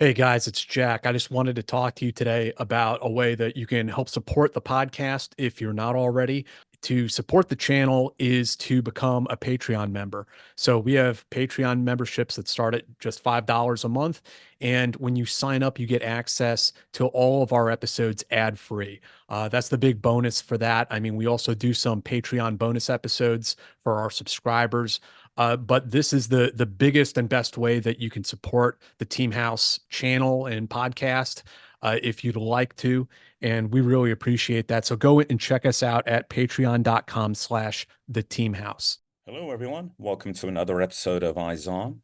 Hey guys, it's Jack. I just wanted to talk to you today about a way that you can help support the podcast if you're not already. To support the channel is to become a Patreon member. So we have Patreon memberships that start at just $5 a month. And when you sign up, you get access to all of our episodes ad free. That's the big bonus for that. I mean, we also do some Patreon bonus episodes for our subscribers. But this is the biggest and best way that you can support the Team House channel and podcast if you'd like to. And we really appreciate that. So go and check us out at patreon.com/the Team House. Hello, everyone. Welcome to another episode of Eyes On.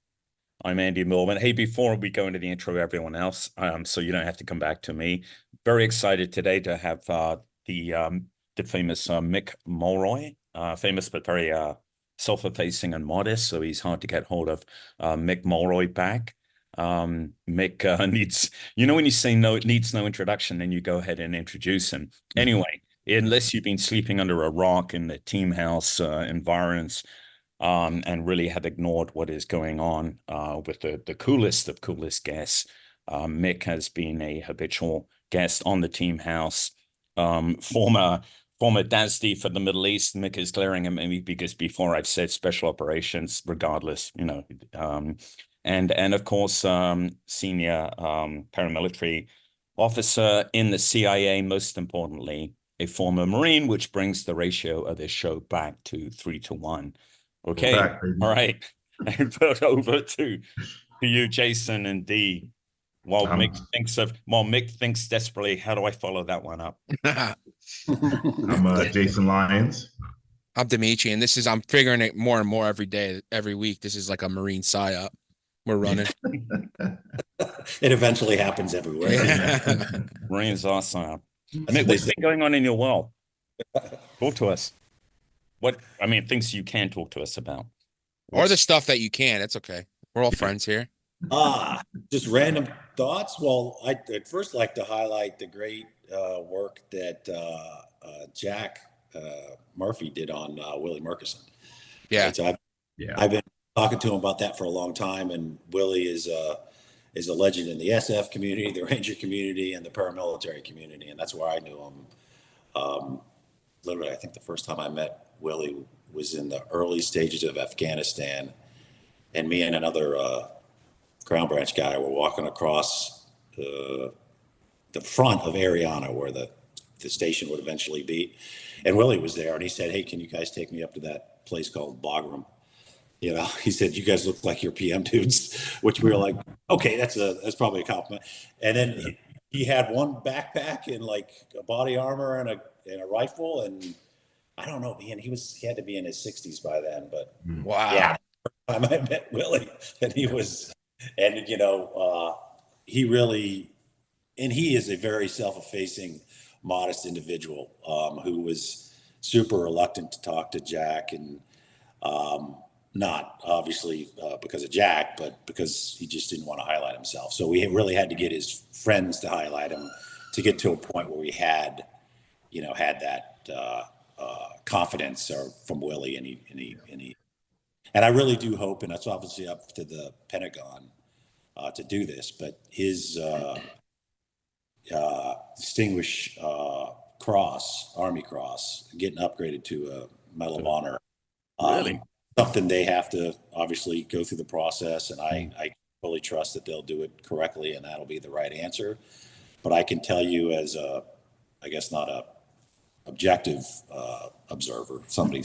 I'm Andy Millman. Hey, before we go into the intro, everyone else, so you don't have to come back to me. Very excited today to have the famous Mick Mulroy, famous but very self-effacing and modest, so he's hard to get hold of. Mick Mulroy back. Mick needs, when you say no, it needs no introduction, then you go ahead and introduce him. Anyway, unless you've been sleeping under a rock in the Team House environs, and really have ignored what is going on with the coolest of coolest guests. Mick has been a habitual guest on the Team House, former DASD for the Middle East. Mick is glaring at me because before I've said special operations, regardless, and of course, senior paramilitary officer in the CIA, most importantly, a former Marine, which brings the ratio of this show back to 3-1. Okay, all right. Over to you, Jason and Dee. While Mick thinks desperately, how do I follow that one up? I'm Jason Lyons. I'm Dimitri, and I'm figuring it more and more every day, every week. This is like a Marine psyop we're running. It eventually happens everywhere. Yeah. Marines are psyop. Mick, what's been going on in your world? Talk to us. Things you can talk to us about. Or the stuff that you can. It's okay. We're all friends here. Just random thoughts. Well, I'd first like to highlight the great work that Jack Murphy did on Willie Murkison. Yeah. Right? So I've been talking to him about that for a long time, and Willie is a legend in the SF community, the Ranger community, and the paramilitary community, and that's where I knew him. Literally, I think the first time I met Willie was in the early stages of Afghanistan, and me and another Crown Branch guy were walking across the front of Ariana, where the station would eventually be, and Willie was there, and he said, "Hey, can you guys take me up to that place called Bagram?" He said, "You guys look like your PM dudes," which we were like, "Okay, that's probably a compliment." And then he had one backpack and like a body armor and a rifle, and I don't know, he had to be in his 60s by then, but wow. Yeah, I met Willie, and he really, and he is a very self-effacing, modest individual who was super reluctant to talk to Jack, and not obviously because of Jack, but because he just didn't want to highlight himself. So we really had to get his friends to highlight him to get to a point where we had that confidence from Willie, and I really do hope, and that's obviously up to the Pentagon to do this, but his distinguished Army Cross, getting upgraded to a Medal of Honor. Really? Something they have to obviously go through the process, and I fully trust that they'll do it correctly, and that'll be the right answer. But I can tell you, as I guess not a objective observer, somebody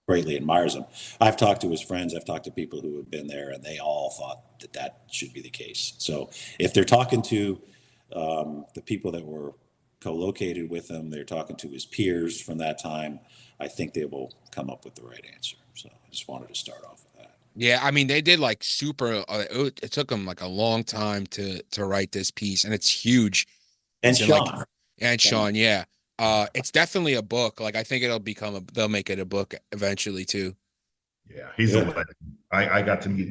greatly admires him. I've talked to his friends, I've talked to people who have been there, and they all thought that should be the case. So if they're talking to the people that were co-located with him, they're talking to his peers from that time, I think they will come up with the right answer. So I just wanted to start off with that. Yeah, I mean, they did like super. It took them like a long time to write this piece, and it's huge. And Sean. Sean, yeah. It's definitely a book. Like I think they'll make it a book eventually too. Yeah, he's a legend. I got to meet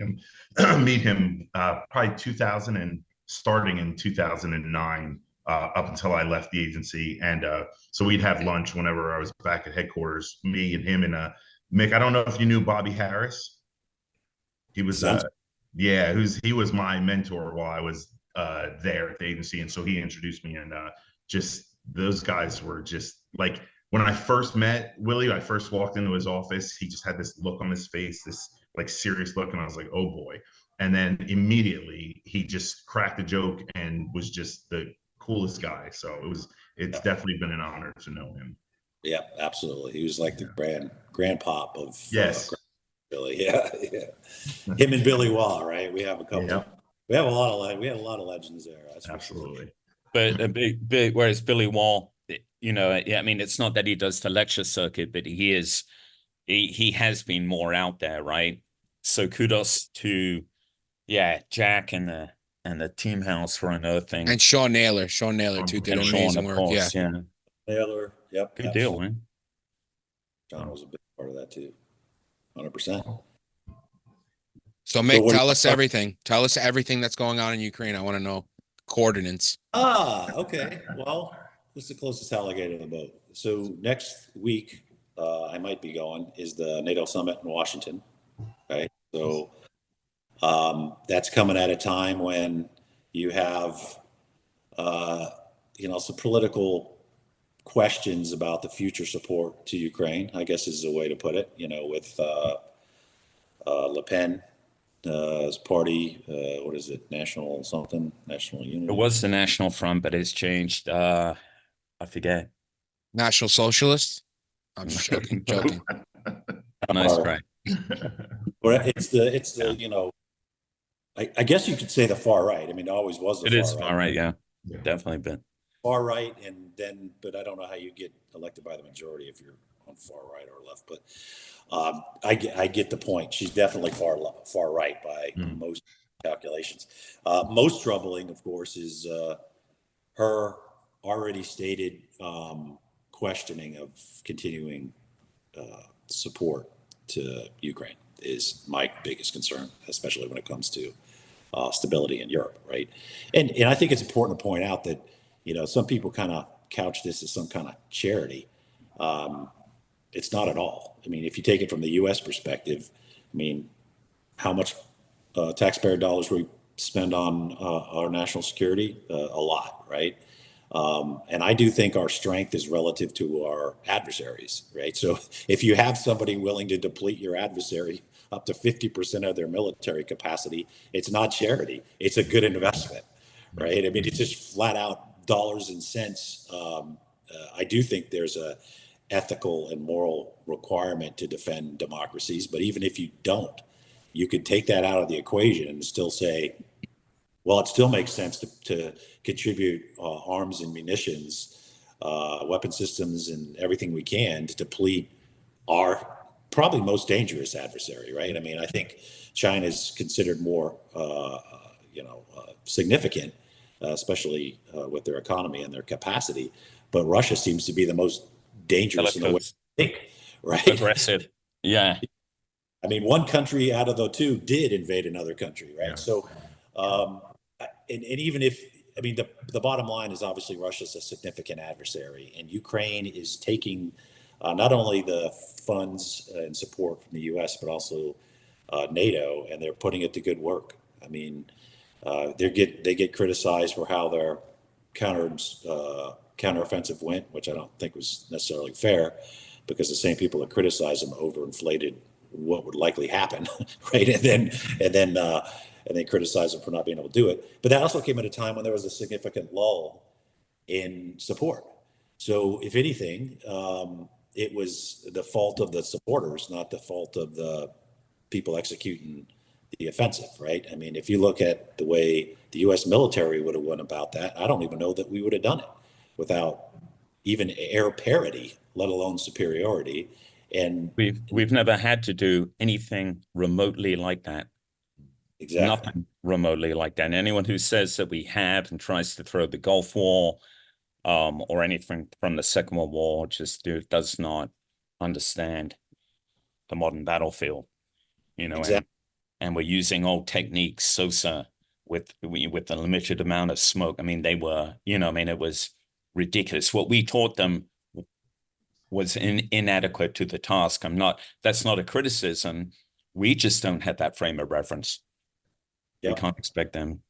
him probably 2000 and starting in 2009 up until I left the agency, and so we'd have lunch whenever I was back at headquarters, me and him and Mick. I don't know if you knew Bobby Harris. He was Yeah, he was my mentor while I was there at the agency, and so he introduced me, and just those guys were just like when I first met Willie, I first walked into his office, he just had this look on his face, this like serious look, and I was like, oh boy. And then immediately he just cracked a joke and was just the coolest guy. So it's definitely been an honor to know him. Yeah, absolutely. He was like the grandpop of Yes. Billy. Yeah, yeah. Him and Billy Waugh, right? We have a couple. Yeah. We have a lot of legends there. That's Absolutely. But a big, whereas Billy Wall, I mean, it's not that he does the lecture circuit, but he has been more out there, right? So kudos to, Jack and the team house for unearthing. And Sean Naylor too did And Sean, amazing of work. course, yeah. Taylor. Yep. Good deal, man. John was a big part of that too. 100%. So Mick, tell us everything. Tell us everything that's going on in Ukraine. I want to know coordinates. Okay. Well, this is the closest alligator to the boat. So next week, I might be going, is the NATO summit in Washington. Right. So that's coming at a time when you have, some political questions about the future support to Ukraine, I guess is a way to put it, with Le Pen. His party, what is it? National Unity. It was the National Front, but it's changed. I forget. National Socialist. I'm just joking. Nice try. But it's I guess you could say the far right. I mean, it always was the It far is right. far right, yeah. Definitely been. Far right, but I don't know how you get elected by the majority if you're on far right or left. But I get the point. She's definitely far right by most calculations. Most troubling, of course, is her already stated questioning of continuing support to Ukraine is my biggest concern, especially when it comes to stability in Europe, right? And I think it's important to point out that some people kind of couch this as some kind of charity. It's not at all. I mean, if you take it from the U.S. perspective, I mean, how much taxpayer dollars we spend on our national security? A lot, right? And I do think our strength is relative to our adversaries, right? So if you have somebody willing to deplete your adversary up to 50% of their military capacity, it's not charity. It's a good investment, right? I mean, it's just flat out dollars and cents. I do think there's a ethical and moral requirement to defend democracies, but even if you don't, you could take that out of the equation and still say, well, it still makes sense to contribute arms and munitions, weapon systems, and everything we can to deplete our probably most dangerous adversary, right? I mean, I think China is considered more, significant, especially with their economy and their capacity. But Russia seems to be the most dangerous in the way they think, right? Aggressive, yeah. I mean, one country out of the two did invade another country, right? Yeah. So, and even if, I mean, the bottom line is obviously Russia's a significant adversary, and Ukraine is taking not only the funds and support from the U.S., but also NATO, and they're putting it to good work. I mean, they get criticized for how their counteroffensive went, which I don't think was necessarily fair, because the same people that criticize them overinflated what would likely happen, right? And then they criticize them for not being able to do it. But that also came at a time when there was a significant lull in support. So if anything, it was the fault of the supporters, not the fault of the people executing the offensive, right? I mean, if you look at the way the U.S. military would have went about that, I don't even know that we would have done it without even air parity, let alone superiority. And we've never had to do anything remotely like that. Exactly. Nothing remotely like that. And anyone who says that we have and tries to throw the Gulf War or anything from the Second World War just does not understand the modern battlefield, Exactly. and we're using old techniques, SOSA, with a limited amount of smoke. I mean, they were, it was ridiculous. What we taught them was inadequate to the task. That's not a criticism. We just don't have that frame of reference. We Yep. can't expect them.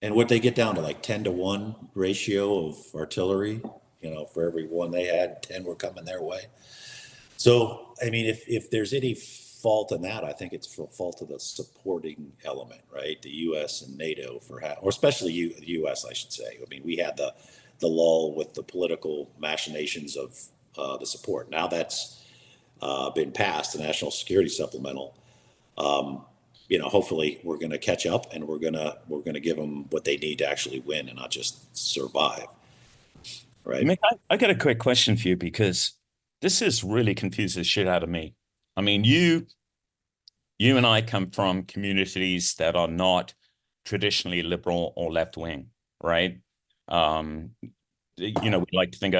And would they get down to like 10-to-1 ratio of artillery? For every one they had, 10 were coming their way. So, I mean, if there's any fault in that, I think it's for fault of the supporting element, right? The U.S. and NATO or especially the U.S., I should say. I mean, we had the lull with the political machinations of the support. Now that's been passed, the National Security Supplemental. Hopefully we're going to catch up, and we're going to give them what they need to actually win and not just survive. Right. Mick, I got a quick question for you, because this is really confused the shit out of me. I mean, you and I come from communities that are not traditionally liberal or left wing, right? We like to think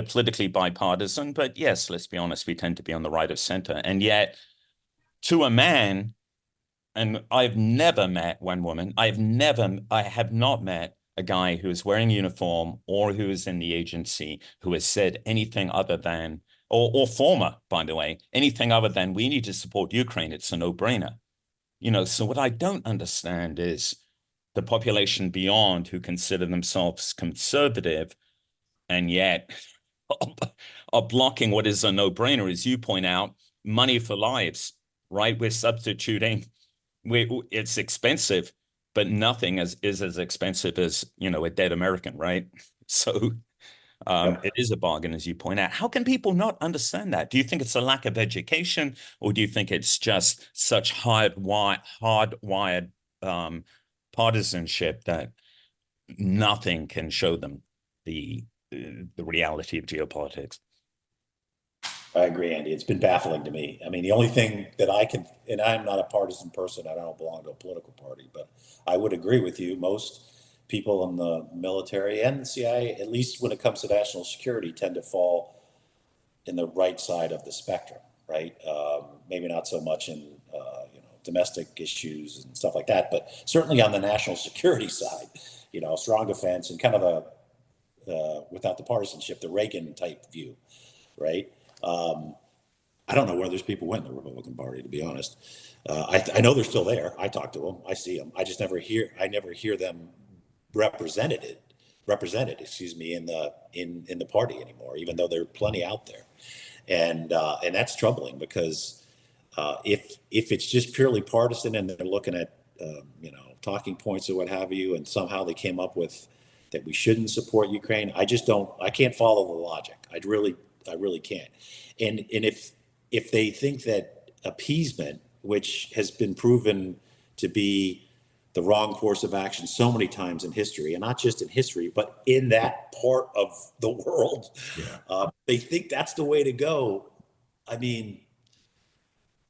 politically bipartisan, but yes, let's be honest, we tend to be on the right of center. And yet, to a man, and I've never met one woman, I have not met a guy who is wearing uniform or who is in the agency who has said anything other than, or former, by the way, anything other than, we need to support Ukraine. It's a no-brainer. So what I don't understand is the population beyond who consider themselves conservative and yet are blocking what is a no-brainer, as you point out, money for lives, right? We're substituting, it's expensive, but nothing is as expensive as, a dead American, right? So it is a bargain, as you point out. How can people not understand that? Do you think it's a lack of education, or do you think it's just such hardwired partisanship that nothing can show them the reality of geopolitics? I agree, Andy. It's been baffling to me. I mean, the only thing that I can, and I'm not a partisan person, I don't belong to a political party, but I would agree with you. Most people in the military and the CIA, at least when it comes to national security, tend to fall in the right side of the spectrum, right? Maybe not so much in domestic issues and stuff like that, but certainly on the national security side, strong defense and kind of without the partisanship, the Reagan type view, right? I don't know where those people went in the Republican Party, to be honest. I know they're still there. I talk to them. I see them. I just never hear them represented, in the party anymore, even though there are plenty out there. And that's troubling, because if it's just purely partisan and they're looking at talking points or what have you, and somehow they came up with that we shouldn't support Ukraine, I can't follow the logic. I really can't. And if they think that appeasement, which has been proven to be the wrong course of action so many times in history, and not just in history, but in that part of the world, they think that's the way to go. I mean,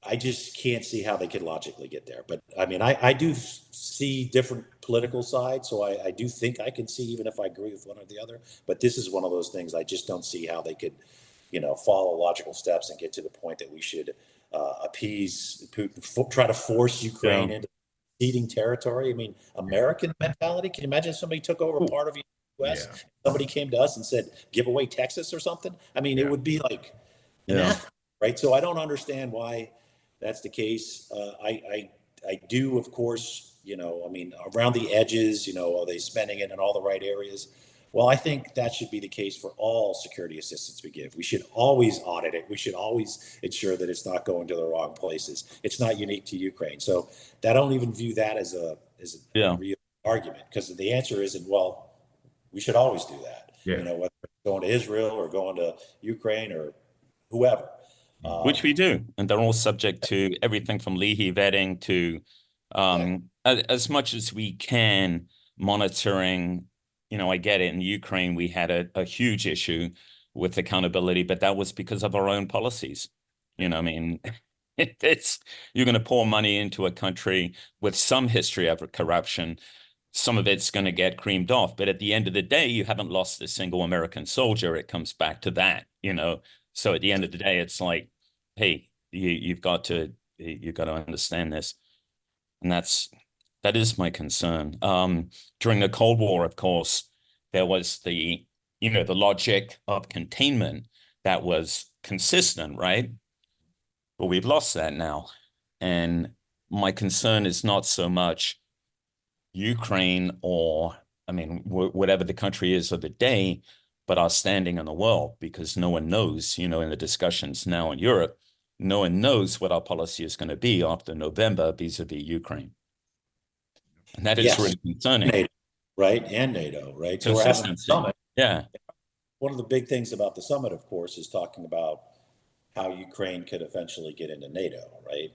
I just can't see how they could logically get there. But I mean, I do see different political sides, so I do think I can see, even if I agree with one or the other. But this is one of those things I just don't see how they could, follow logical steps and get to the point that we should appease Putin, try to force Ukraine into ceding territory. I mean, American mentality. Can you imagine if somebody took over part of the U.S.? Yeah. Somebody came to us and said, "Give away Texas" or something. I mean, it would be like anathema, right? So I don't understand why that's the case. I do, of course, I mean, around the edges, are they spending it in all the right areas? Well, I think that should be the case for all security assistance we give. We should always audit it. We should always ensure that it's not going to the wrong places. It's not unique to Ukraine. So I don't even view that as a real argument, because the answer isn't, well, we should always do that. Whether it's going to Israel or going to Ukraine or whoever. Which we do. And they're all subject to everything from Leahy vetting to as much as we can monitoring. I get it. In Ukraine, we had a huge issue with accountability, but that was because of our own policies. I mean, you're going to pour money into a country with some history of corruption. Some of it's going to get creamed off. But at the end of the day, you haven't lost a single American soldier. It comes back to that, So at the end of the day, it's like, hey, you've got to understand this. And that is my concern. During the Cold War, of course, there was the logic of containment that was consistent, right? But we've lost that now. And my concern is not so much Ukraine or, I mean, whatever the country is of the day, but our standing in the world, because no one knows, in the discussions now in Europe, no one knows what our policy is going to be after November vis-a-vis Ukraine. And that is really concerning. NATO, right? And NATO, right? So we're having a summit. Yeah. One of the big things about the summit, of course, is talking about how Ukraine could eventually get into NATO, right?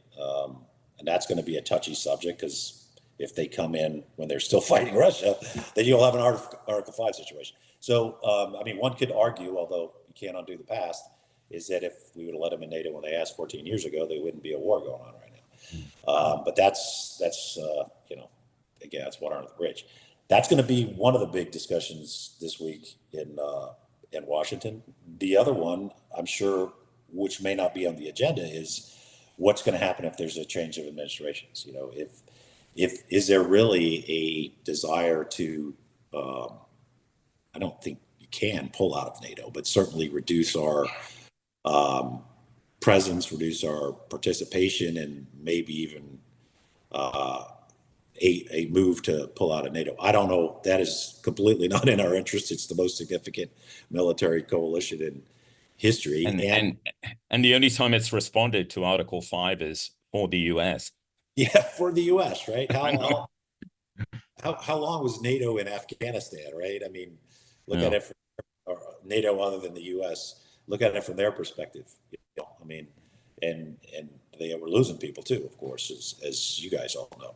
And that's going to be a touchy subject, because if they come in when they're still fighting Russia, then you'll have an Article 5 situation. So, I mean, one could argue, although you can't undo the past, is that if we would have let them in NATO when they asked 14 years ago, there wouldn't be a war going on right now. But that's again, that's water under the bridge. That's going to be one of the big discussions this week in Washington. The other one, I'm sure, which may not be on the agenda, is what's going to happen if there's a change of administrations. If is there really a desire to, I don't think you can pull out of NATO, but certainly reduce our presence, reduce our participation, and maybe even a move to pull out of NATO. I don't know. That is completely not in our interest. It's the most significant military coalition in history. And the only time it's responded to Article 5 is for the U.S. Yeah, for the U.S., right? How long was NATO in Afghanistan, right? I mean, look at it from NATO other than the U.S. Look at it from their perspective. I mean, and they were losing people too, of course, as you guys all know.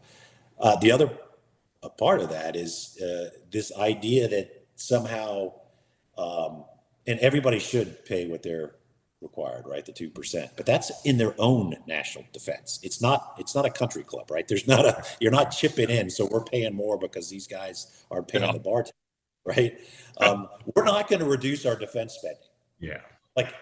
The other part of that is this idea that somehow, and everybody should pay what they're required, right? The 2%, but that's in their own national defense. It's not a country club, right? You're not chipping in. So we're paying more because these guys are paying the bartender, right? We're not going to reduce our defense spending. Yeah.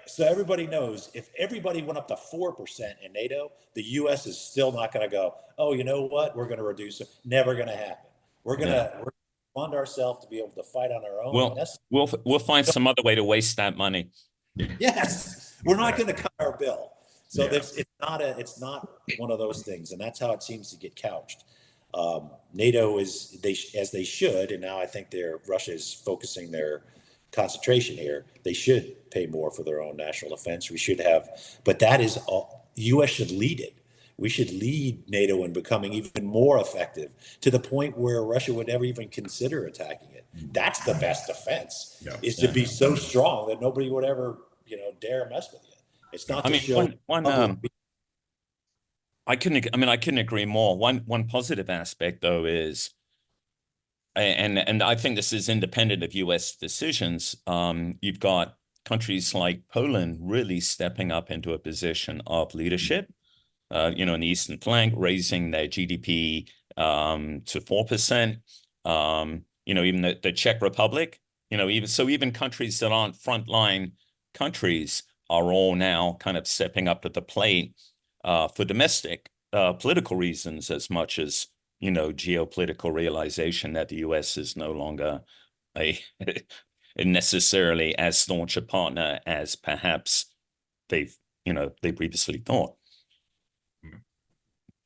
So everybody knows, if everybody went up to 4% in NATO, the U.S. is still not going to go, oh, you know what? We're going to reduce it. Never going to happen. We're going to fund ourselves to be able to fight on our own. We'll find some other way to waste that money. Yes, we're not going to cut our bill. So it's not one of those things, and that's how it seems to get couched. NATO is as they should, and now I think Russia is focusing their concentration here. They should pay more for their own national defense. We should have, but that is all. U.S. should lead it. We should lead NATO in becoming even more effective, to the point where Russia would never even consider attacking it. That's the best defense, is to be so strong that nobody would ever, dare mess with you. It's not to show. I couldn't agree more. One positive aspect, though, is, and I think this is independent of U.S. decisions. You've got countries like Poland really stepping up into a position of leadership. In the eastern flank, raising their GDP to 4%. Even the Czech Republic. Even countries that aren't frontline countries are all now kind of stepping up to the plate for domestic political reasons, as much as geopolitical realization that the U.S. is no longer a necessarily as staunch a partner as perhaps they previously thought.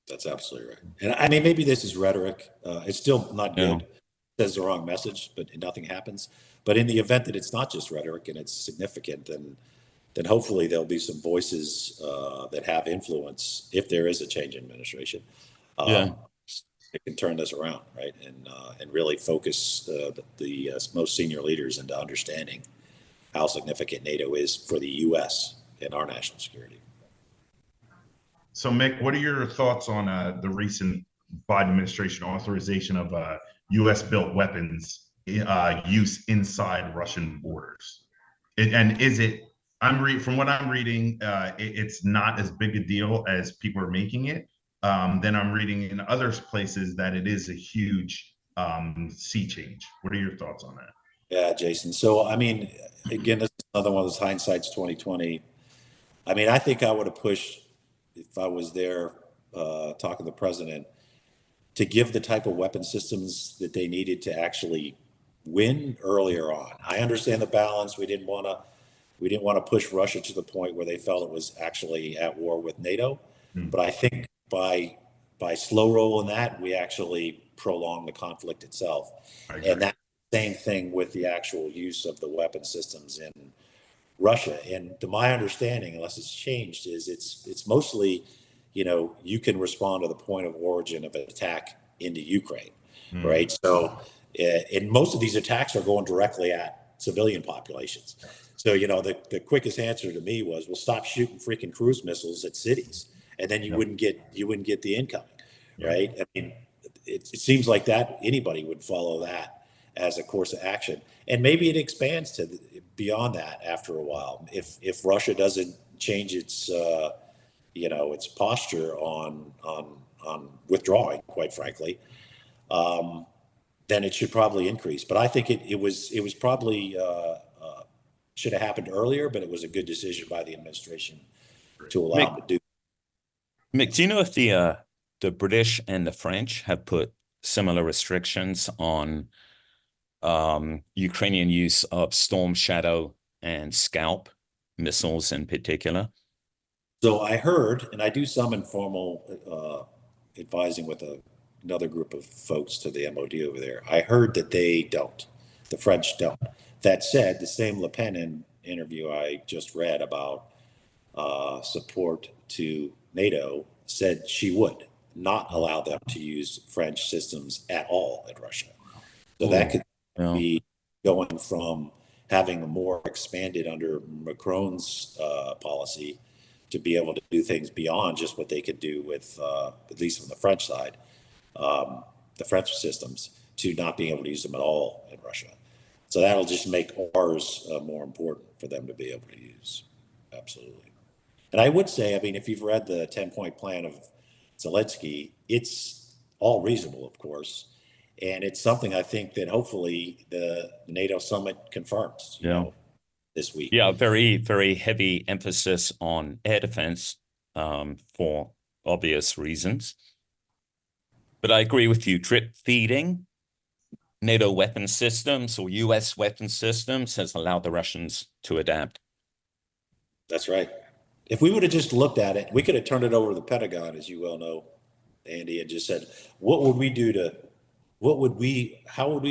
That's absolutely right. And I mean, maybe this is rhetoric. It's still not good. It says the wrong message, but nothing happens. But in the event that it's not just rhetoric and it's significant, then hopefully there'll be some voices that have influence if there is a change in administration. It can turn this around, right? And really focus the most senior leaders into understanding how significant NATO is for the U.S. and our national security. So, Mick, what are your thoughts on the recent Biden administration authorization of U.S.-built weapons use inside Russian borders? From what I'm reading, it's not as big a deal as people are making it. Then I'm reading in other places that it is a huge sea change. What are your thoughts on that? Yeah, Jason. So, I mean, again, this is another one of those hindsight's 2020. I mean, I think I would have pushed, if I was there talking to the president, to give the type of weapon systems that they needed to actually win earlier on. I understand the balance. We didn't want to push Russia to the point where they felt it was actually at war with NATO. But I think by slow rolling that, we actually prolong the conflict itself. I agree. And that same thing with the actual use of the weapon systems in Russia. And to my understanding, unless it's changed, is it's mostly, you can respond to the point of origin of an attack into Ukraine, right? So, and most of these attacks are going directly at civilian populations. So, the quickest answer to me was, well, stop shooting freaking cruise missiles at cities, and then you wouldn't get the incoming, right? I mean, it seems like that anybody would follow that as a course of action, and maybe it expands to beyond that after a while. If Russia doesn't change its its posture on withdrawing, quite frankly, then it should probably increase. But I think it was probably should have happened earlier, but it was a good decision by the administration to allow them to do. Mick, do you know if the British and the French have put similar restrictions on Ukrainian use of Storm Shadow and Scalp missiles in particular? So I heard, and I do some informal advising with another group of folks to the MOD over there. I heard that they don't. The French don't. That said, the same Le Pen interview I just read about support to NATO said she would not allow them to use French systems at all in Russia. So that could be going from having a more expanded under Macron's policy to be able to do things beyond just what they could do with, at least from the French side, the French systems, to not being able to use them at all in Russia. So that'll just make ours more important for them to be able to use. Absolutely. And I would say, I mean, if you've read the 10-point plan of Zelensky, it's all reasonable, of course. And it's something I think that hopefully the NATO summit confirms, this week. Yeah, very, very heavy emphasis on air defense for obvious reasons. But I agree with you, drip feeding NATO weapon systems or US weapon systems has allowed the Russians to adapt. That's right. If we would have just looked at it, we could have turned it over to the Pentagon, as you well know, Andy, and just said, how would we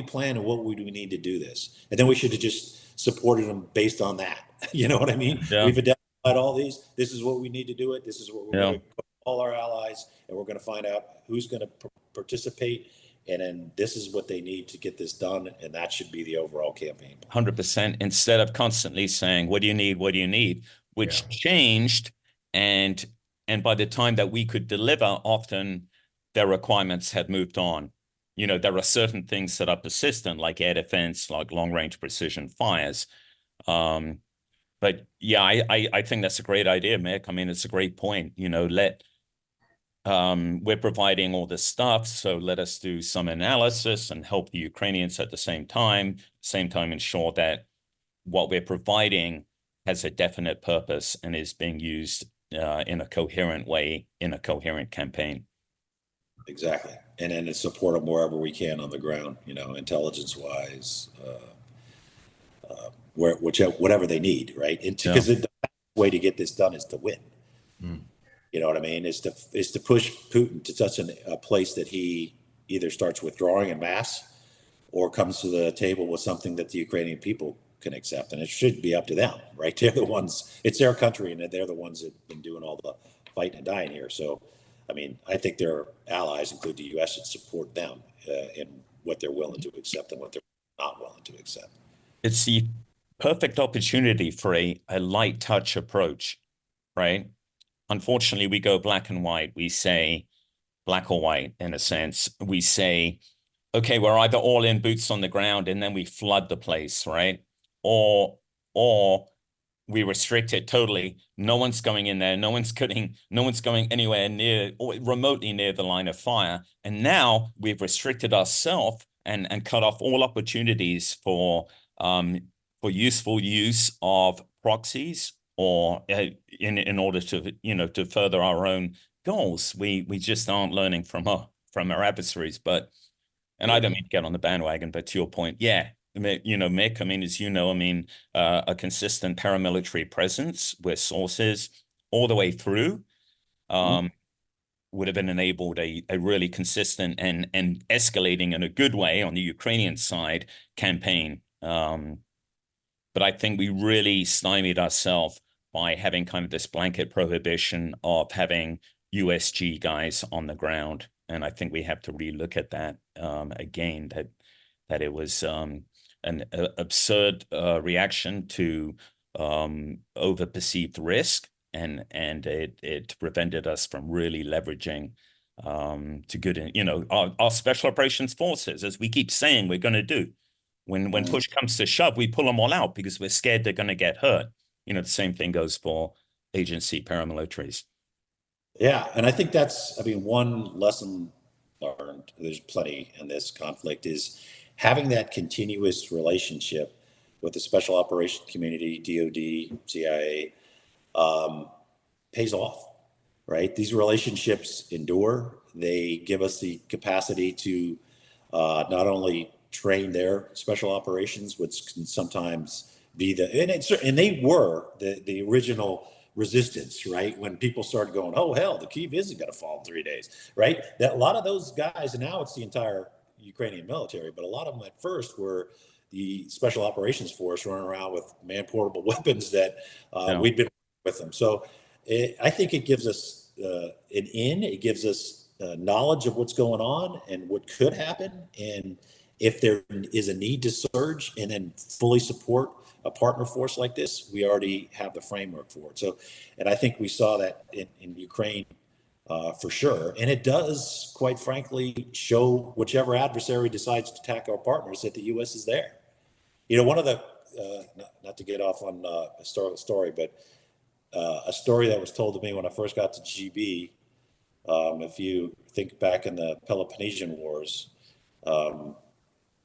plan and what would we need to do this? And then we should have just supported them based on that. You know what I mean? Yeah. We've identified all these. This is what we need to do it. This is what we're going to put all our allies, and we're going to find out who's going to participate. And then this is what they need to get this done. And that should be the overall campaign. 100%. Instead of constantly saying, what do you need? What do you need? Which changed. And by the time that we could deliver, often their requirements had moved on. There are certain things that are persistent, like air defense, like long-range precision fires. But yeah, I think that's a great idea, Mick. I mean, it's a great point. We're providing all this stuff, so let us do some analysis and help the Ukrainians at the same time ensure that what we're providing has a definite purpose and is being used in a coherent way, in a coherent campaign. Exactly. And then to support them wherever we can on the ground, intelligence-wise, whatever they need, right? Because the best way to get this done is to win. You know what I mean? Is to push Putin to such a place that he either starts withdrawing en masse or comes to the table with something that the Ukrainian people can accept. And it should be up to them, right? They're the ones, it's their country, and they're the ones that have been doing all the fighting and dying here. So, I mean, I think their allies, including the U.S., should support them in what they're willing to accept and what they're not willing to accept. It's the perfect opportunity for a light touch approach, right? Unfortunately, we go black and white. We say black or white, in a sense. We say, okay, we're either all in, boots on the ground, and then we flood the place, right? Or we restrict it totally. No one's going in there. No one's going anywhere near or remotely near the line of fire. And now we've restricted ourselves and cut off all opportunities for useful use of proxies or in order to to further our own goals. We just aren't learning from our adversaries. And I don't mean to get on the bandwagon, but to your point, yeah. Mick, I mean, as you know, a consistent paramilitary presence with sources all the way through. would have been enabled a really consistent and escalating in a good way on the Ukrainian side campaign. But I think we really stymied ourselves by having kind of this blanket prohibition of having USG guys on the ground. And I think we have to relook at that again, that it was an absurd reaction to over perceived risk, and it prevented us from really leveraging to good, our special operations forces, as we keep saying we're going to do. When push comes to shove, we pull them all out because we're scared they're going to get hurt. The same thing goes for agency paramilitaries. Yeah, and I think that's, one lesson learned, there's plenty in this conflict, is having that continuous relationship with the special operations community, DoD, CIA, pays off, right? These relationships endure. They give us the capacity to not only train their special operations, which can sometimes be and they were the original resistance, right? When people started going, oh hell, the Kyiv isn't going to fall in 3 days, right? That a lot of those guys, and now it's the entire Ukrainian military, but a lot of them at first were the special operations force running around with man-portable weapons that we'd been with them. So I think it gives us it gives us knowledge of what's going on and what could happen, and if there is a need to surge and then fully support a partner force like this, we already have the framework for it. So, and I think we saw that in Ukraine for sure. And it does, quite frankly, show whichever adversary decides to attack our partners that the U.S. is there. One of the, not to get off on a historical story, but a story that was told to me when I first got to GB, if you think back in the Peloponnesian Wars,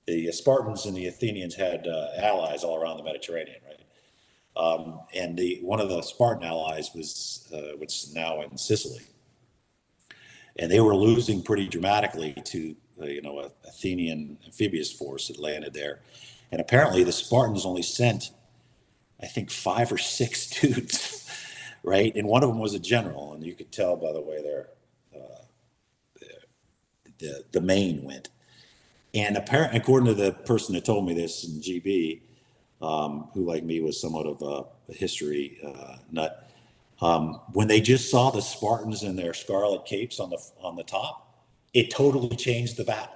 the Spartans and the Athenians had allies all around the Mediterranean, right? And one of the Spartan allies was which is now in Sicily, and they were losing pretty dramatically to a Athenian amphibious force that landed there, and apparently the Spartans only sent, I think, 5 or 6 dudes, right? And one of them was a general, and you could tell by the way the main went. And apparently, according to the person that told me this in GB, who like me was somewhat of a history nut, when they just saw the Spartans in their scarlet capes on the top, it totally changed the battle,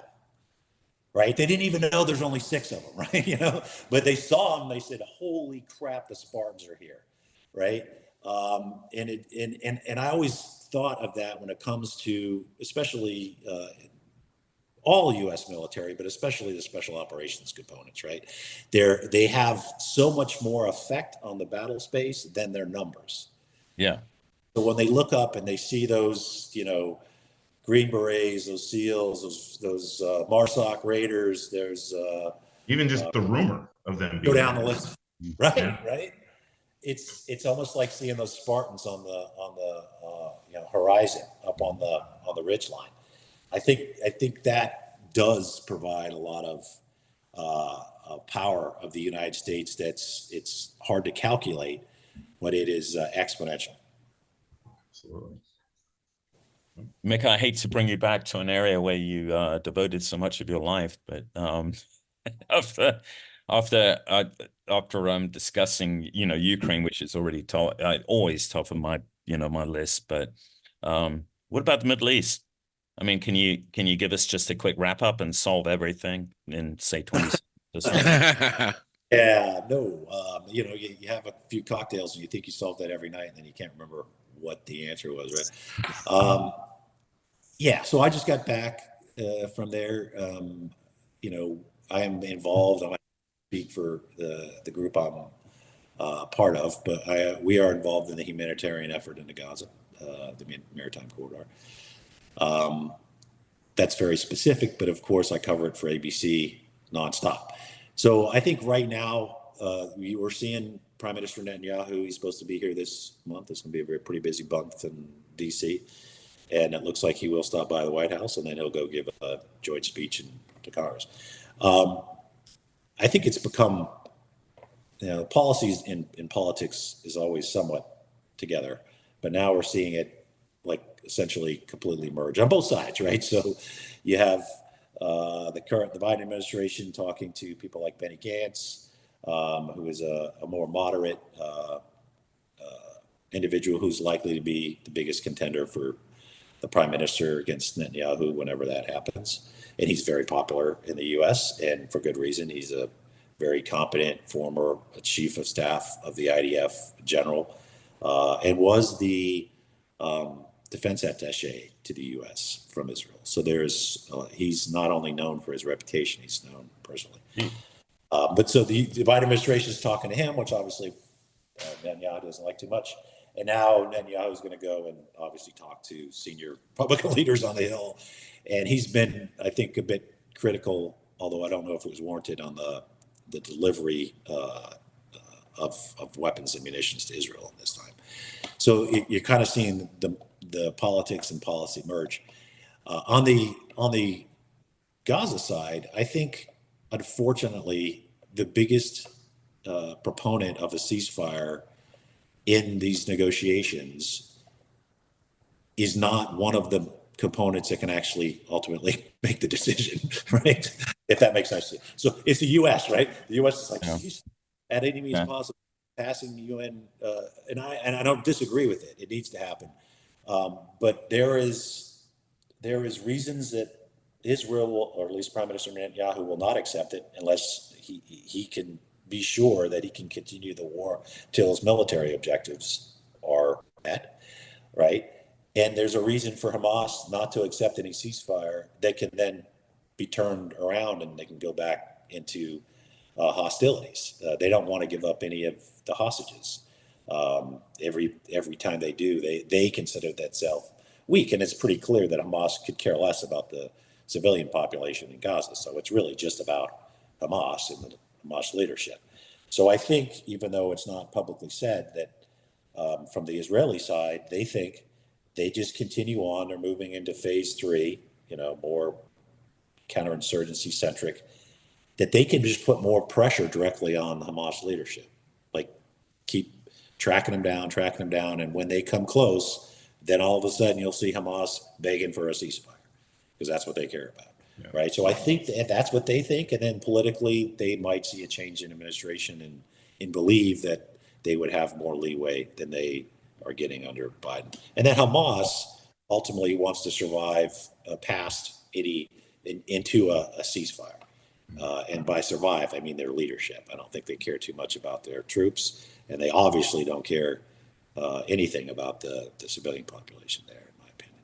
right? They didn't even know there's only 6 of them, right? But they saw them, they said, "Holy crap, the Spartans are here," right? And I always thought of that when it comes to, especially all U.S. military, but especially the special operations components, right? They have so much more effect on the battle space than their numbers. Yeah. So when they look up and they see those, Green Berets, those SEALs, those MARSOC Raiders, there's even just the rumor of them go being down the list, right? Yeah. Right. It's almost like seeing those Spartans on the horizon up on the ridge line. I think that does provide a lot of power of the United States. It's hard to calculate, but it is exponential. Absolutely. Mick, I hate to bring you back to an area where you devoted so much of your life, but after discussing Ukraine, which is already always top of my my list, but what about the Middle East? I mean, can you give us just a quick wrap up and solve everything in say 20 seconds? Yeah, no, you have a few cocktails and you think you solve that every night, and then you can't remember what the answer was, right? Yeah, so I just got back from there. I am involved. I might speak for the group I'm part of, but we are involved in the humanitarian effort into Gaza, the Maritime Corridor. That's very specific, but of course I cover it for ABC nonstop. So I think right now we're seeing Prime Minister Netanyahu. He's supposed to be here this month. It's going to be a pretty busy month in DC, and it looks like he will stop by the White House, and then he'll go give a joint speech to Congress. I think it's become, policies in politics is always somewhat together, but now we're seeing it like essentially completely merge on both sides, right? So you have the Biden administration talking to people like Benny Gantz, who is a more moderate individual who's likely to be the biggest contender for the prime minister against Netanyahu whenever that happens. And he's very popular in the U.S. and for good reason. He's a very competent former chief of staff of the IDF general, and was the defense attaché to the U.S. from Israel. So he's not only known for his reputation, he's known personally. But so the Biden administration is talking to him, which obviously Netanyahu doesn't like too much. And now Netanyahu is going to go and obviously talk to senior Republican leaders on the Hill. And he's been, I think, a bit critical, although I don't know if it was warranted, on the delivery of weapons and munitions to Israel this time. So you're kind of seeing the politics and policy merge. On the Gaza side, I think, unfortunately, the biggest proponent of a ceasefire in these negotiations is not one of the components that can actually ultimately make the decision, right? If that makes sense. So it's the U.S., right? The U.S. is like, at any means possible, passing the UN, and I don't disagree with it. It needs to happen, but there is reasons that Israel will, or at least Prime Minister Netanyahu will not accept it unless he can be sure that he can continue the war till his military objectives are met, right? And there's a reason for Hamas not to accept any ceasefire that can then be turned around and they can go back into hostilities. They don't want to give up any of the hostages. Every time they do, they consider themselves weak, and it's pretty clear that Hamas could care less about the civilian population in Gaza. So it's really just about Hamas and the Hamas leadership. So I think, even though it's not publicly said, that from the Israeli side, they think they just continue on. They're moving into phase 3, more counterinsurgency centric, that they can just put more pressure directly on the Hamas leadership, like keep tracking them down. And when they come close, then all of a sudden you'll see Hamas begging for a ceasefire, because that's what they care about. Yeah. Right. So I think that's what they think. And then politically, they might see a change in administration and believe that they would have more leeway than they are getting under Biden. And then Hamas ultimately wants to survive past into a ceasefire. And by survive, I mean their leadership. I don't think they care too much about their troops. And they obviously don't care anything about the civilian population there, in my opinion.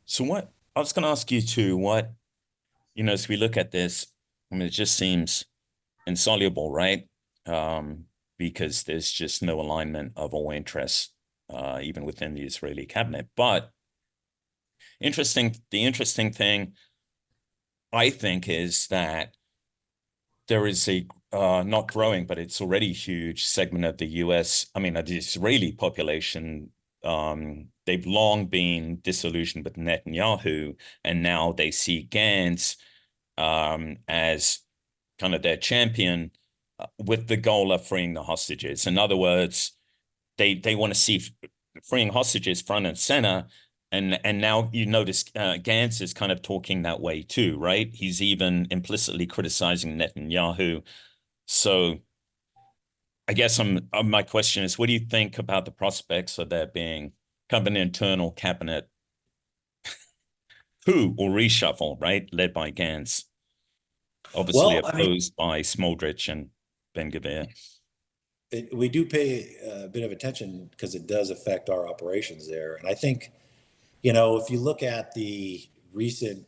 So what I was going to ask you too, as we look at this, I mean, it just seems insoluble, right? Because there's just no alignment of all interests, even within the Israeli cabinet. But the interesting thing, I think, is that there is a not growing, but it's already huge segment of the U.S. I mean, the Israeli population. They've long been disillusioned with Netanyahu, and now they see Gantz as kind of their champion, with the goal of freeing the hostages. In other words, they want to see freeing hostages front and center. And now you notice Gantz is kind of talking that way too, right? He's even implicitly criticizing Netanyahu. So I guess my question is, what do you think about the prospects of there being kind of an internal cabinet coup or reshuffle, right, led by Gantz, obviously opposed by Smotrich and Ben-Gvir? We do pay a bit of attention because it does affect our operations there. And I think, if you look at the recent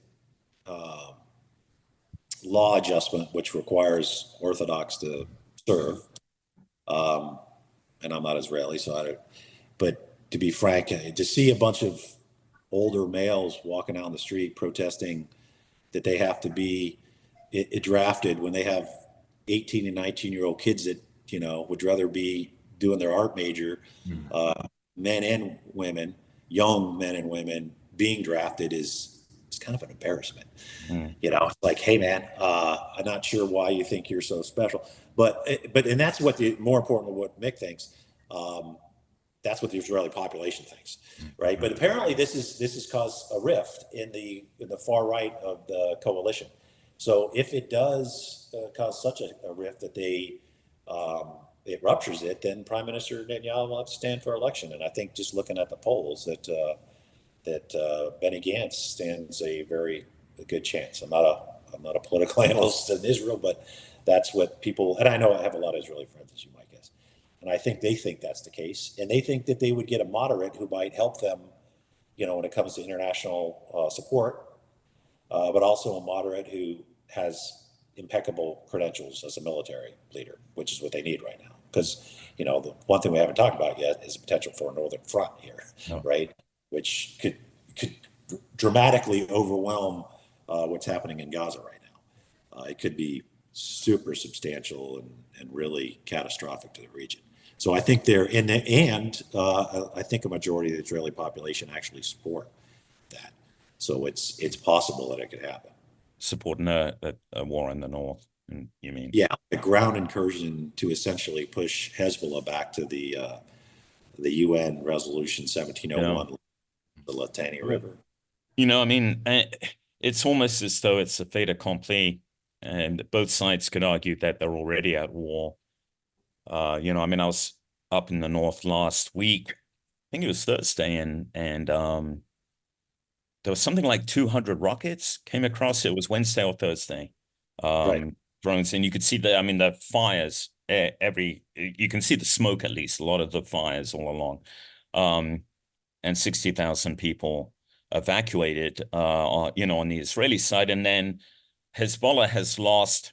law adjustment, which requires Orthodox to serve, and I'm not Israeli, but to be frank, to see a bunch of older males walking down the street protesting that they have to be drafted when they have 18 and 19-year-old kids that, would rather be doing their art major, men and women, young men and women being drafted is kind of an embarrassment. It's like, hey man, I'm not sure why you think you're so special, but and that's more important than what Mick thinks. that's what the Israeli population thinks, right? But apparently this has caused a rift in the far right of the coalition. So if it does cause such a rift that it ruptures it, then Prime Minister Netanyahu will have to stand for election. And I think just looking at the polls that Benny Gantz stands a very good chance. I'm not a political analyst in Israel, but that's what people, and I know I have a lot of Israeli friends, as you might guess. And I think they think that's the case. And they think that they would get a moderate who might help them, when it comes to international support, but also a moderate who has impeccable credentials as a military leader, which is what they need right now. Because, the one thing we haven't talked about yet is the potential for a northern front here, right? Which could dramatically overwhelm what's happening in Gaza right now. It could be super substantial and really catastrophic to the region. So I think I think a majority of the Israeli population actually support that. So it's possible that it could happen. Supporting a war in the north, you mean? Yeah, a ground incursion to essentially push Hezbollah back to the UN Resolution 1701, the Litani River. It's almost as though it's a fait accompli, and both sides could argue that they're already at war. I was up in the north last week. I think it was Thursday, and there was something like 200 rockets came across. It was Wednesday or Thursday. Right. Drones, and you could see the fires. You can see the smoke, at least a lot of the fires all along. And 60,000 people evacuated, on the Israeli side. And then Hezbollah has lost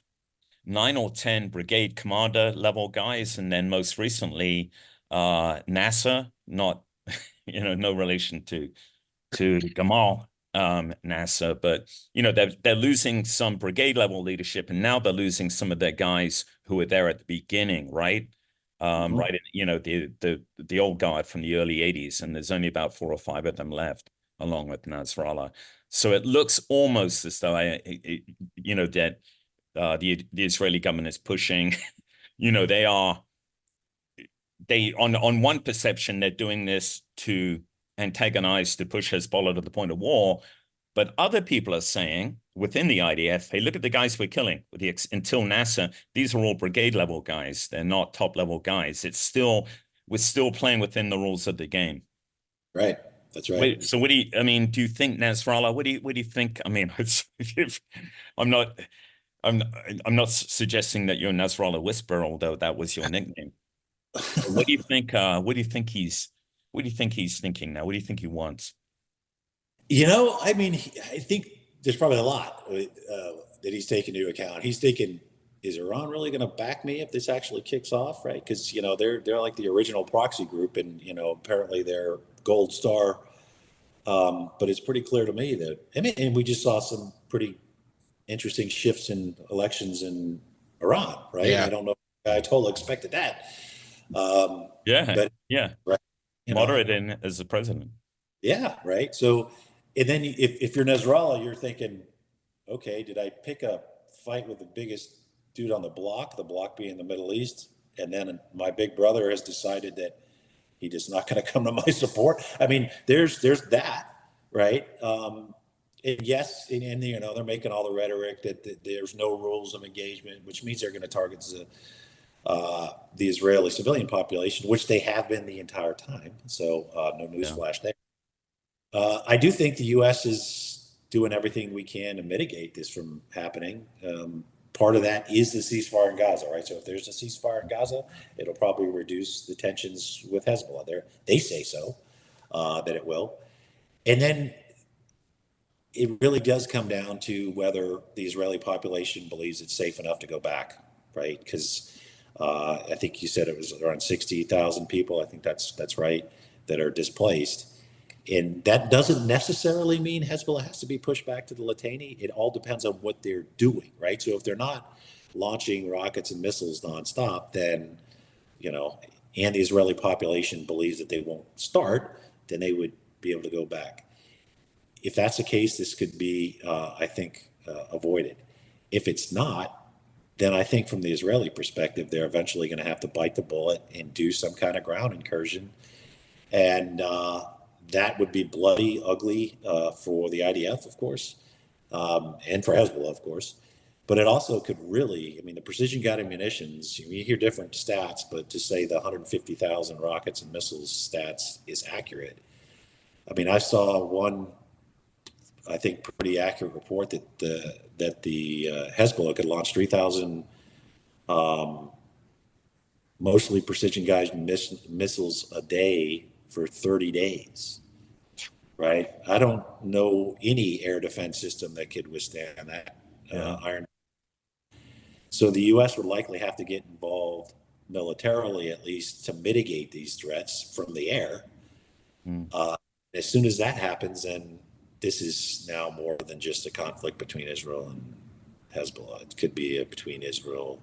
9 or 10 brigade commander level guys. And then most recently, NASA, not, no relation to Gamal, NASA, but, they're losing some brigade level leadership. And now they're losing some of their guys who were there at the beginning, right? Right, the old guard from the early 80s, and there's only about 4 or 5 of them left, along with Nasrallah. So it looks almost as though that the Israeli government is pushing. They on one perception they're doing this to antagonize, to push Hezbollah to the point of war, but other people are saying within the IDF, hey, look at the guys we're killing. Until NASA, these are all brigade level guys. They're not top level guys. We're still playing within the rules of the game. Right. That's right. Wait, so do you think Nasrallah? What do you think? I'm not suggesting that you're a Nasrallah whisperer, although that was your nickname. What do you think? What do you think he's thinking now? What do you think he wants? I think there's probably a lot that he's taken into account. He's thinking, is Iran really going to back me if this actually kicks off, right? Because they're like the original proxy group, and apparently they're gold star. But it's pretty clear to me that and we just saw some pretty interesting shifts in elections in Iran, right? Yeah. I don't know if I totally expected that. Right. Moderate in as the president. Yeah, right. So, and then if you're Nasrallah, you're thinking, okay, did I pick a fight with the biggest dude on the block being the Middle East, and then my big brother has decided that he is not going to come to my support? There's that, right? And yes, and they're making all the rhetoric that there's no rules of engagement, which means they're going to target the Israeli civilian population, which they have been the entire time. So no newsflash there. I do think the U.S. is doing everything we can to mitigate this from happening. Part of that is the ceasefire in Gaza, right? So if there's a ceasefire in Gaza, it'll probably reduce the tensions with Hezbollah. They say so, that it will. And then it really does come down to whether the Israeli population believes it's safe enough to go back, right? Because I think you said it was around 60,000 people. I think that's right, that are displaced. And that doesn't necessarily mean Hezbollah has to be pushed back to the Litani. It all depends on what they're doing, right? So if they're not launching rockets and missiles nonstop, then, and the Israeli population believes that they won't start, then they would be able to go back. If that's the case, this could be, I think, avoided. If it's not, then I think from the Israeli perspective, they're eventually going to have to bite the bullet and do some kind of ground incursion And that would be bloody, ugly for the IDF, of course, and for Hezbollah, of course. But it also could really, I mean, the precision guided munitions, you hear different stats, but to say the 150,000 rockets and missiles stats is accurate. I mean, I saw one, I think, pretty accurate report that the Hezbollah could launch 3,000 mostly precision guided missiles a day for 30 days. Right? I don't know any air defense system that could withstand that iron. So the U.S. would likely have to get involved militarily, at least, to mitigate these threats from the air. As soon as that happens, then this is now more than just a conflict between Israel and Hezbollah. It could be between Israel,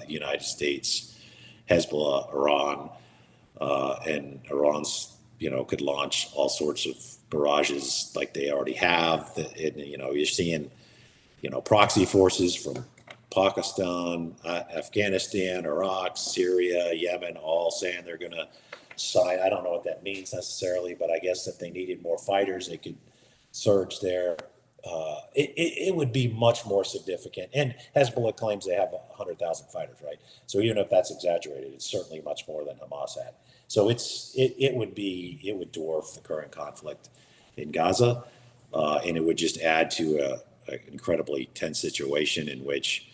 United States, Hezbollah, Iran, and Iran's could launch all sorts of barrages like they already have. You're seeing, proxy forces from Pakistan, Afghanistan, Iraq, Syria, Yemen, all saying they're going to side. I don't know what that means necessarily, but I guess if they needed more fighters, they could surge there. It would be much more significant. And Hezbollah claims they have 100,000 fighters, right? So even if that's exaggerated, it's certainly much more than Hamas had. So it would dwarf the current conflict in Gaza, and it would just add to an incredibly tense situation in which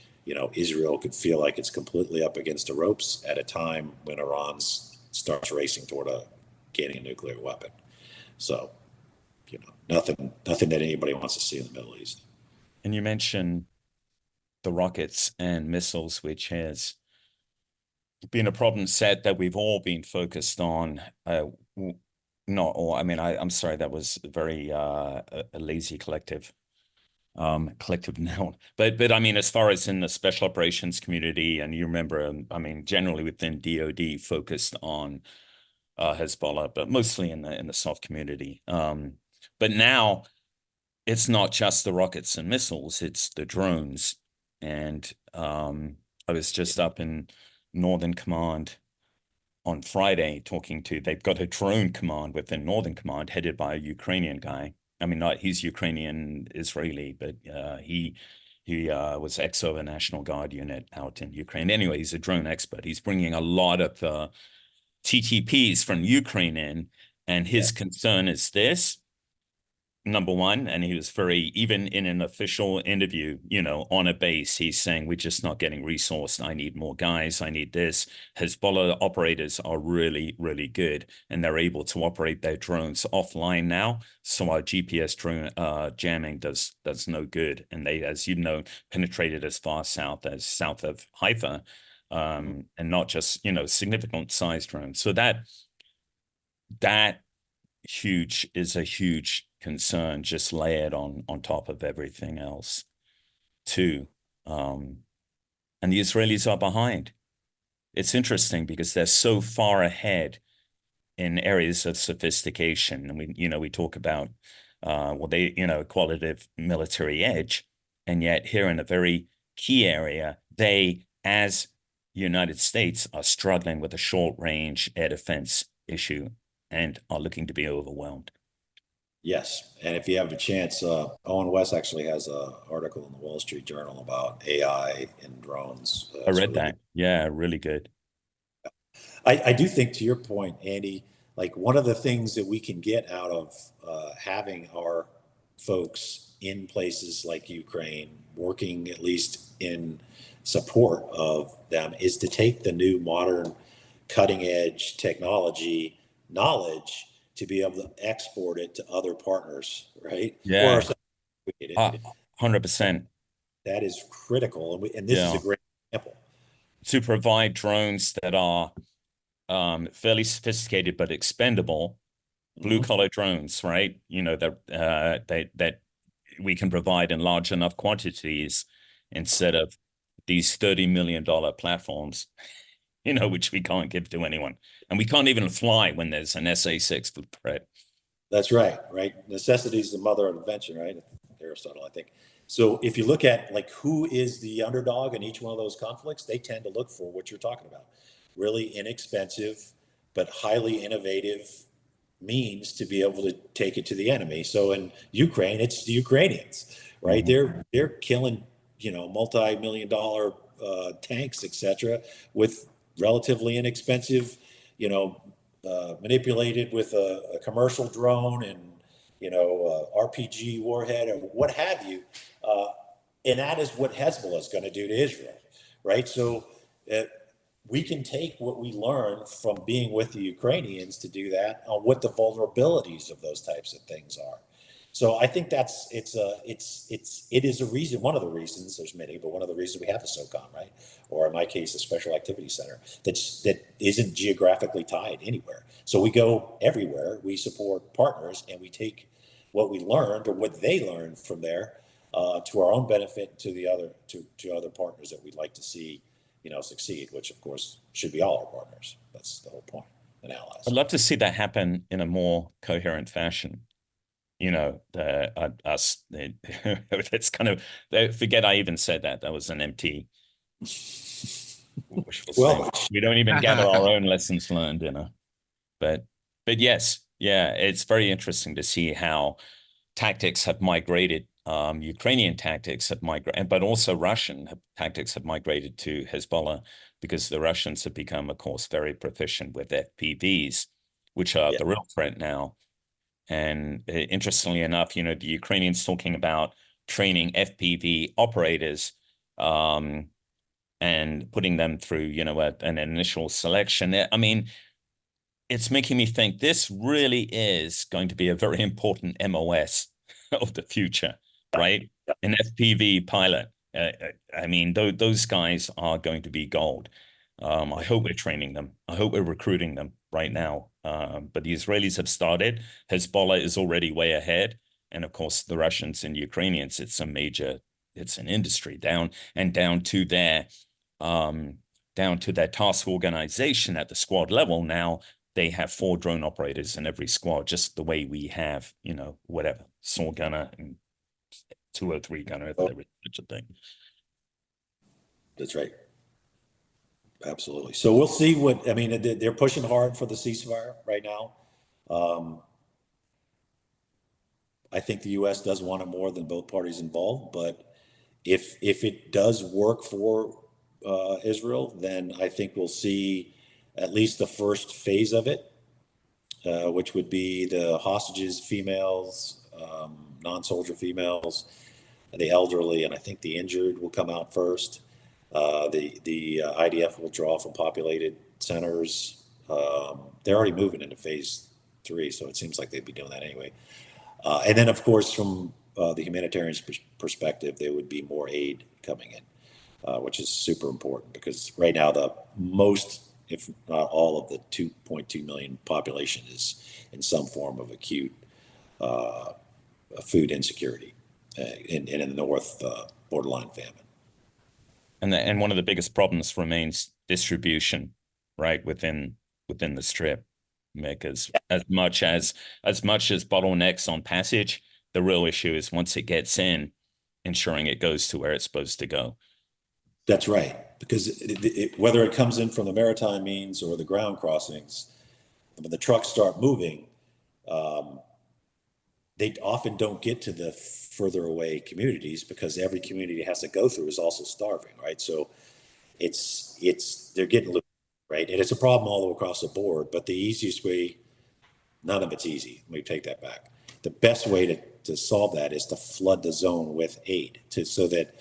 Israel could feel like it's completely up against the ropes at a time when Iran starts racing toward gaining a nuclear weapon. So nothing that anybody wants to see in the Middle East. And you mentioned the rockets and missiles, which has been a problem set that we've all been focused on. Not all. I mean, I'm sorry, that was very a lazy collective noun. But I mean, as far as in the special operations community, and you remember, I mean, generally within DoD focused on Hezbollah, but mostly in the soft community. But now it's not just the rockets and missiles, it's the drones. And I was just up in Northern Command on Friday they've got a drone command within Northern Command headed by a Ukrainian guy. I mean, he's Ukrainian Israeli, but he was ex of a National Guard unit out in Ukraine. Anyway, he's a drone expert. He's bringing a lot of TTPs from Ukraine in, and his concern is this. Number one, and he was even in an official interview, on a base, he's saying, we're just not getting resourced. I need more guys. I need this. Hezbollah operators are really, really good, and they're able to operate their drones offline now. So our GPS drone jamming does no good. And they, as you know, penetrated as far south of Haifa, and not just, significant size drones. So that is a huge concern, just layered on top of everything else too. And the Israelis are behind. It's interesting because they're so far ahead in areas of sophistication. And we talk about qualitative military edge, and yet here in a very key area, they, as United States, are struggling with a short range air defense issue and are looking to be overwhelmed. Yes, and if you have a chance, Owen West actually has an article in the Wall Street Journal about AI and drones. I read that. Yeah, really good. I do think, to your point, Andy, like one of the things that we can get out of having our folks in places like Ukraine, working at least in support of them, is to take the new modern cutting edge technology knowledge to be able to export it to other partners, right? Yeah. Or 100%. That is critical. And this is a great example. To provide drones that are fairly sophisticated but expendable, blue collar drones, right? That we can provide in large enough quantities instead of these $30 million platforms, which we can't give to anyone. And we can't even fly when there's an SA-6 threat. That's right. Necessity is the mother of invention, right? Aristotle, I think. So if you look at like who is the underdog in each one of those conflicts, they tend to look for what you're talking about. Really inexpensive, but highly innovative means to be able to take it to the enemy. So in Ukraine, it's the Ukrainians, right? They're killing, multi-million-dollar tanks, etc., with relatively inexpensive, manipulated with a commercial drone and RPG warhead or what have you. And that is what Hezbollah is going to do to Israel, right? So we can take what we learned from being with the Ukrainians to do that on what the vulnerabilities of those types of things are. So I think it is a reason, one of the reasons, there's many, but one of the reasons we have a SOCOM, right? Or in my case, a Special Activity Center that isn't geographically tied anywhere. So we go everywhere, we support partners, and we take what we learned or what they learned from there to our own benefit, to other partners that we'd like to see succeed, which of course should be all our partners. That's the whole point, and allies. I'd love to see that happen in a more coherent fashion. It's kind of, forget I even said that. That was an empty wishful Well, we don't even gather our own lessons learned, but yes, yeah, it's very interesting to see how tactics have migrated. Ukrainian tactics have migrated, but also Russian tactics have migrated to Hezbollah, because the Russians have become, of course, very proficient with FPVs, which are the real threat now. And interestingly enough, the Ukrainians talking about training FPV operators and putting them through, an initial selection. I mean, it's making me think this really is going to be a very important MOS of the future, right? An FPV pilot. I mean, those guys are going to be gold. I hope we're training them. I hope we're recruiting them right now. But the Israelis have started. Hezbollah is already way ahead. And of course, the Russians and Ukrainians, it's an industry down to their task organization at the squad level. Now they have 4 drone operators in every squad, just the way we have, whatever, saw gunner and 203 gunner, if there is such a thing. That's right. Absolutely. So we'll see they're pushing hard for the ceasefire right now. I think the U.S. does want it more than both parties involved, but if it does work for Israel, then I think we'll see at least the first phase of it, which would be the hostages, females, non-soldier females, the elderly, and I think the injured will come out first. The IDF will draw from populated centers. They're already moving into phase 3, so it seems like they'd be doing that anyway. And then, of course, from the humanitarian perspective, there would be more aid coming in, which is super important, because right now the most, if not all, of the 2.2 million population is in some form of acute food insecurity, and in the north, borderline famine. And one of the biggest problems remains distribution, right, within the strip, Mick. As much as bottlenecks on passage, the real issue is once it gets in, ensuring it goes to where it's supposed to go. That's right, because whether it comes in from the maritime means or the ground crossings, when the trucks start moving, they often don't get to the further away communities, because every community has to go through is also starving, right? So they're getting loose, right? And it's a problem all across the board, but the easiest way, none of it's easy. Let me take that back. The best way to solve that is to flood the zone with aid, so that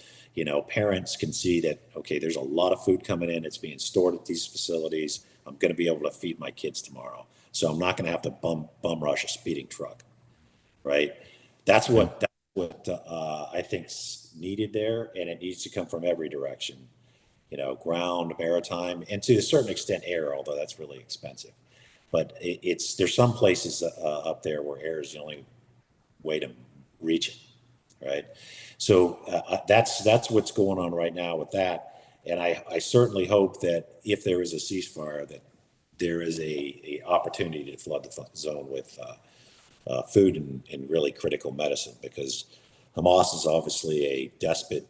parents can see that, okay, there's a lot of food coming in. It's being stored at these facilities. I'm going to be able to feed my kids tomorrow. So I'm not going to have to bum rush a speeding truck, right? That's what I think's needed there, and it needs to come from every direction, ground, maritime, and to a certain extent air, although that's really expensive. But there's some places up there where air is the only way to reach it, right? So that's what's going on right now with that. And I certainly hope that if there is a ceasefire, that there is a opportunity to flood the zone with food and really critical medicine, because Hamas is obviously a despot,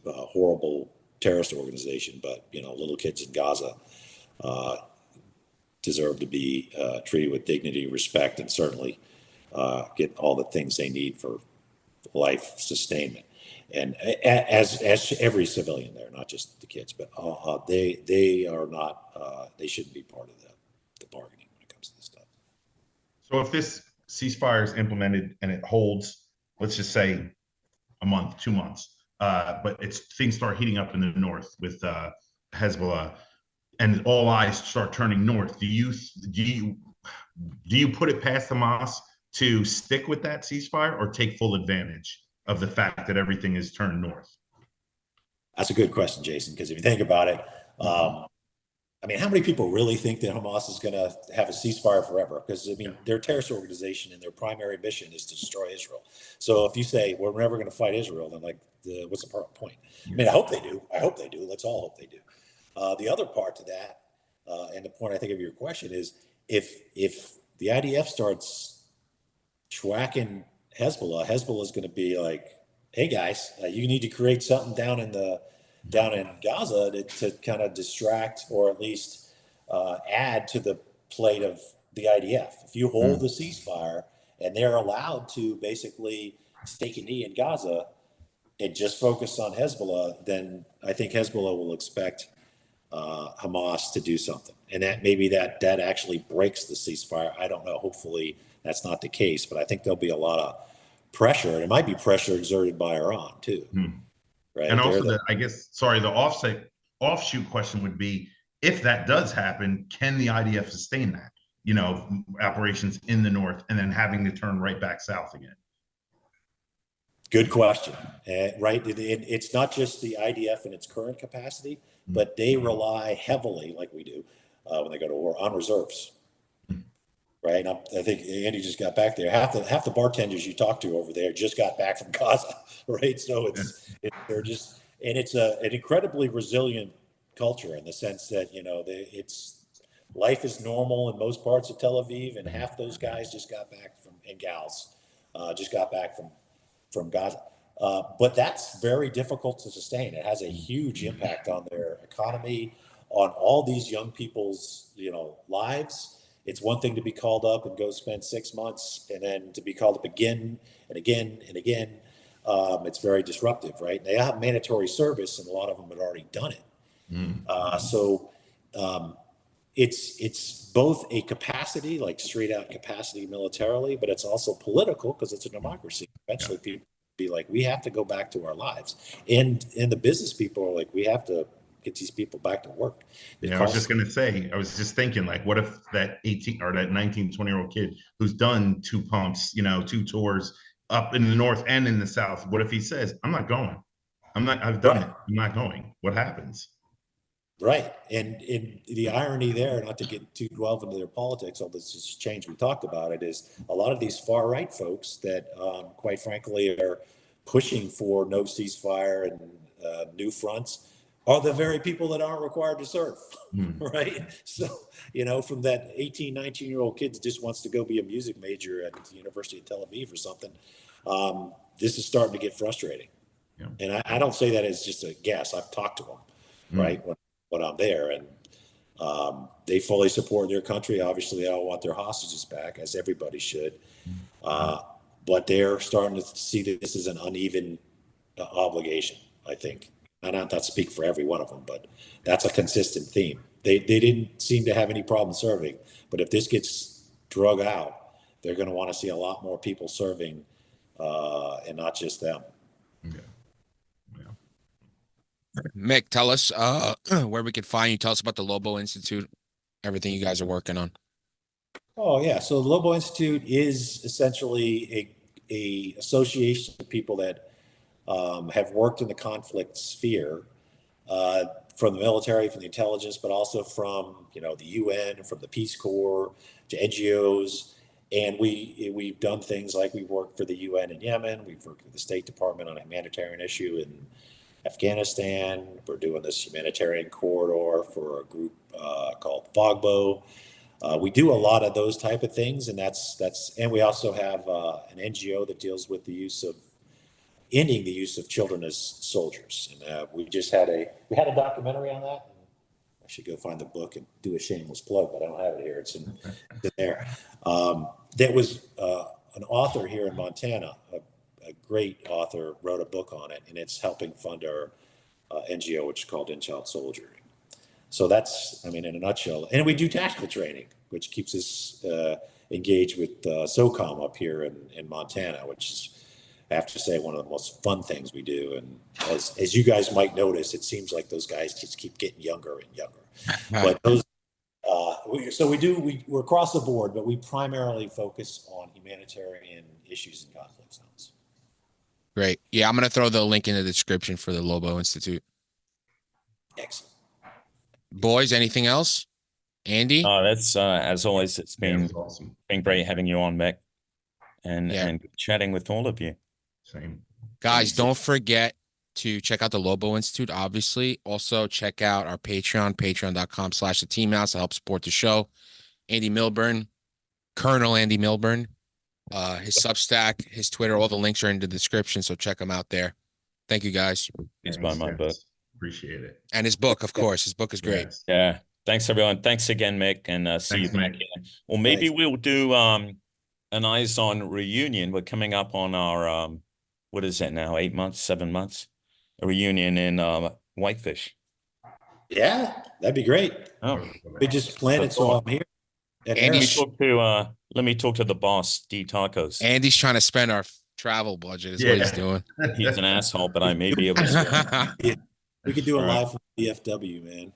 horrible terrorist organization, but little kids in Gaza deserve to be treated with dignity, respect, and certainly get all the things they need for life sustainment. And as every civilian there, not just the kids, but they are not, they shouldn't be part of the bargaining when it comes to this stuff. So if this ceasefire is implemented and it holds, let's just say a month, 2 months, but things start heating up in the north with Hezbollah, and all eyes start turning north. Do you put it past Hamas to stick with that ceasefire or take full advantage of the fact that everything is turned north? That's a good question, Jason, because if you think about it, I mean, how many people really think that Hamas is going to have a ceasefire forever? Because, I mean, they're a terrorist organization and their primary mission is to destroy Israel. So if you say, well, we're never going to fight Israel, then like, what's the point? I mean, I hope they do. I hope they do. Let's all hope they do. The other part to that, and the point I think of your question is, if the IDF starts tracking Hezbollah is going to be like, hey guys, you need to create something down in Gaza to kind of distract or at least add to the plate of the IDF. If you hold the ceasefire and they're allowed to basically take a knee in Gaza and just focus on Hezbollah, then I think Hezbollah will expect Hamas to do something, and that maybe that actually breaks the ceasefire. I don't know. Hopefully that's not the case, but I think there'll be a lot of pressure, and it might be pressure exerted by Iran too. Right. And also, the offshoot question would be, if that does happen, can the IDF sustain that? You know, operations in the north and then having to turn right back south again. Good question. Right. It's not just the IDF in its current capacity, but they rely heavily, like we do, when they go to war, on reserves. Right. And I think Andy just got back there. Half the bartenders you talk to over there just got back from Gaza. Right. So they're just, and it's an incredibly resilient culture in the sense that, you know, life is normal in most parts of Tel Aviv, and half those guys just got back and gals just got back from Gaza. But that's very difficult to sustain. It has a huge impact on their economy, on all these young people's, you know, lives. It's one thing to be called up and go spend 6 months, and then to be called up again and again and again. It's very disruptive, right? They have mandatory service, and a lot of them had already done it. So it's both a capacity, like straight out capacity militarily, but it's also political because it's a democracy. Eventually, people be like, we have to go back to our lives, and the business people are like, we have to get these people back to work. I was just going to say, I was just thinking, like, what if that 18 or that 19, 20-year-old kid who's done 2 pumps, you know, 2 tours up in the north and in the south, what if he says, I'm not going? I've done it. I'm not going. What happens? Right. And the irony there, not to get too delved into their politics, all this is change we talked about it, is a lot of these far right folks that, quite frankly, are pushing for no ceasefire and new fronts are the very people that aren't required to serve. Right. So, you know, from that 18, 19-year-old kid that just wants to go be a music major at the University of Tel Aviv or something, this is starting to get frustrating. Yeah. And I don't say that as just a guess. I've talked to them, right, when I'm there, and they fully support their country. Obviously, they all want their hostages back, as everybody should. But they're starting to see that this is an uneven obligation, I think. And I'll not speak for every one of them, but that's a consistent theme. They didn't seem to have any problem serving, but if this gets drug out, they're going to want to see a lot more people serving, and not just them. Mick, tell us where we can find you. Tell us about the Lobo Institute, everything you guys are working on. Oh yeah, so the Lobo Institute is essentially a association of people that have worked in the conflict sphere, from the military, from the intelligence, but also from, you know, the UN, from the Peace Corps to NGOs. And we've done things like we've worked for the UN in Yemen. We've worked with the State Department on a humanitarian issue in Afghanistan. We're doing this humanitarian corridor for a group called Fogbo. We do a lot of those type of things, and and we also have an NGO that deals with the use of ending the use of children as soldiers. And we had a documentary on that. should go find the book and do a shameless plug, but I don't have it here. It's in there. There was an author here in Montana, a great author, wrote a book on it, and it's helping fund our NGO, which is called In Child Soldier. So that's, I mean, in a nutshell. And we do tactical training, which keeps us engaged with SOCOM up here in Montana, which is, I have to say, one of the most fun things we do. And as you guys might notice, it seems like those guys just keep getting younger and younger. But those, we're across the board, but we primarily focus on humanitarian issues and conflict zones. Great. Yeah, I'm going to throw the link in the description for the Lobo Institute. Excellent. Boys, anything else? Andy? That's as always, it's been awesome. been great having you on, Mick, and Yeah. and chatting with all of you. Same. Guys, don't forget to check out the Lobo Institute, obviously. Also, check out our Patreon, patreon.com/theteamhouse to help support the show. Andy Milburn, Colonel Andy Milburn, his Substack, his Twitter, all the links are in the description, so check them out there. Thank you, guys. It's by my book. Appreciate it. And his book, of course. His book is great. Yes. Yeah. Thanks, everyone. Thanks again, Mick, and see you Thanks, back Mick. here. Or maybe Thanks. we'll do an Eyes On reunion. We're coming up on our what is it now? 8 months, 7 months? A reunion in Whitefish. Yeah, that'd be great. Oh, We just planned it, so I'm here. And Andy, let me talk to the boss, D Tacos. Andy's trying to spend our travel budget is what he's doing. He's an asshole, but I may be able to. we could do a All right. live from DFW, man.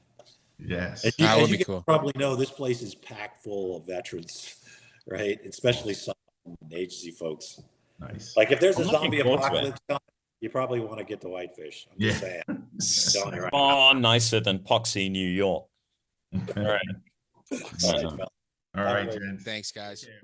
Yes. As you, That as would you be guys cool. probably know, this place is packed full of veterans, right? Especially some agency folks. Nice. Like if there's a I'm looking zombie forward to it. apocalypse coming, you probably want to get to Whitefish. I'm just saying. Telling you right now. Far nicer than Poxy, New York. All right. All right, fella. All right, All right. gents. Thanks, guys. Yeah.